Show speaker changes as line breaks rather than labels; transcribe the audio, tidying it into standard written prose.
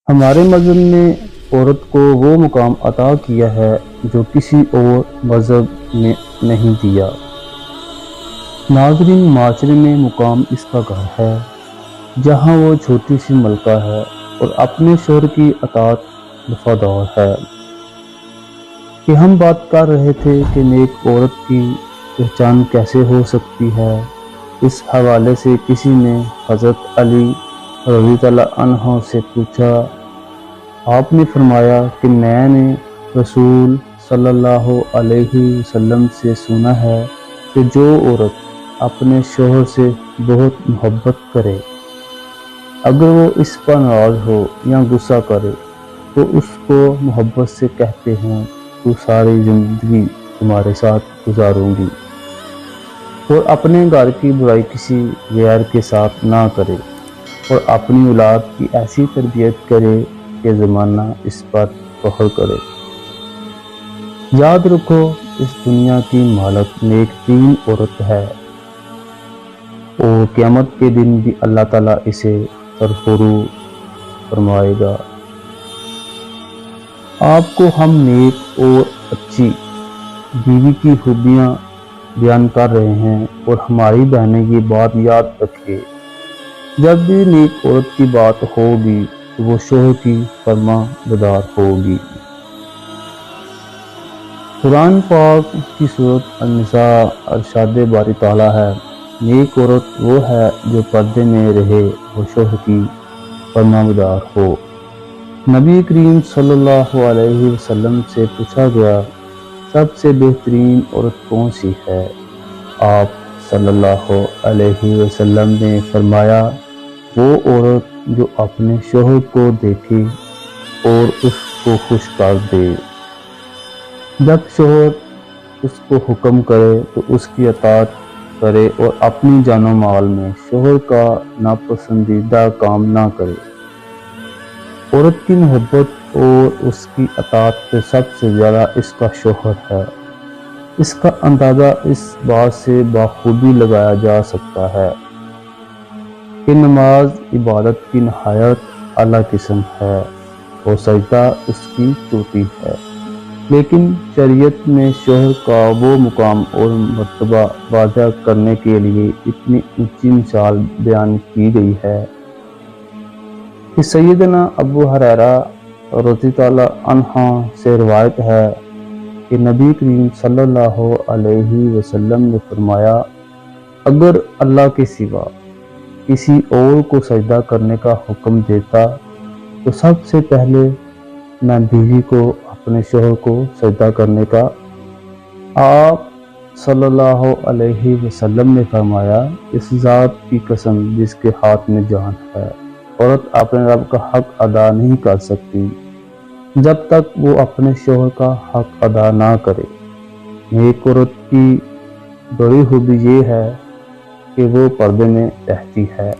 ہمارے مذہب نے عورت کو وہ مقام عطا کیا ہے جو کسی اور مذہب نے نہیں دیا۔ ناظرین، معاشرے میں مقام اس کا گھر ہے جہاں وہ چھوٹی سی ملکہ ہے اور اپنے شوہر کی اطاعت وفادار ہے۔ کہ ہم بات کر رہے تھے کہ نیک عورت کی پہچان کیسے ہو سکتی ہے، اس حوالے سے کسی نے حضرت علی رضی اللہ عنہ سے پوچھا۔ آپ نے فرمایا کہ میں نے رسول صلی اللہ علیہ وسلم سے سنا ہے کہ جو عورت اپنے شوہر سے بہت محبت کرے، اگر وہ اس پر ناراض ہو یا غصہ کرے تو اس کو محبت سے کہتے ہیں تو ساری زندگی تمہارے ساتھ گزاروں گی، اور اپنے گھر کی برائی کسی غیر کے ساتھ نہ کرے، اور اپنی اولاد کی ایسی تربیت کرے کہ زمانہ اس پر فخر کرے۔ یاد رکھو، اس دنیا کی مالک نیک ترین عورت ہے، اور قیامت کے دن بھی اللہ تعالیٰ اسے سرفرو فرمائے گا۔ آپ کو ہم نیک اور اچھی بیوی کی خوبیاں بیان کر رہے ہیں، اور ہماری بہنیں یہ بات یاد رکھیں، جب بھی نیک عورت کی بات ہوگی تو وہ شوہر کی فرما بردار ہوگی۔ قرآن پاک کی سورۃ النساء ارشاد باری تعالیٰ ہے، نیک عورت وہ ہے جو پردے میں رہے اور شوہر کی فرما بردار ہو۔ نبی کریم صلی اللہ علیہ وسلم سے پوچھا گیا، سب سے بہترین عورت کون سی ہے؟ آپ صلی اللہ علیہ وسلم نے فرمایا، وہ عورت جو اپنے شوہر کو دیکھے اور اس کو خوش کر دے۔ جب شوہر اس کو حکم کرے تو اس کی اطاعت کرے اور اپنی جان و مال میں شوہر کا ناپسندیدہ کام نہ کرے۔ عورت کی محبت اور اس کی اطاعت پہ سب سے زیادہ اس کا شوہر ہے۔ اس کا اندازہ اس بات سے بخوبی لگایا جا سکتا ہے کہ نماز عبادت کی نہایت اعلیٰ قسم ہے اور سجدہ اس کی چوٹی ہے، لیکن شریعت میں شوہر کا وہ مقام اور مرتبہ واضح کرنے کے لیے اتنی اونچی مثال بیان کی گئی ہے کہ سیدنا ابو ہریرہ رضی اللہ عنہ سے روایت ہے کہ نبی کریم صلی اللہ علیہ وسلم نے فرمایا، اگر اللہ کے سوا کسی اور کو سجدہ کرنے کا حکم دیتا تو سب سے پہلے میں بیوی کو اپنے شوہر کو سجدہ کرنے کا۔ آپ صلی اللہ علیہ وسلم نے فرمایا، اس ذات کی قسم جس کے ہاتھ میں جان ہے، عورت اپنے رب کا حق ادا نہیں کر سکتی جب تک وہ اپنے شوہر کا حق ادا نہ کرے۔ نیک عورت کی بڑی خوبی یہ ہے کہ وہ پردے میں رہتی ہے۔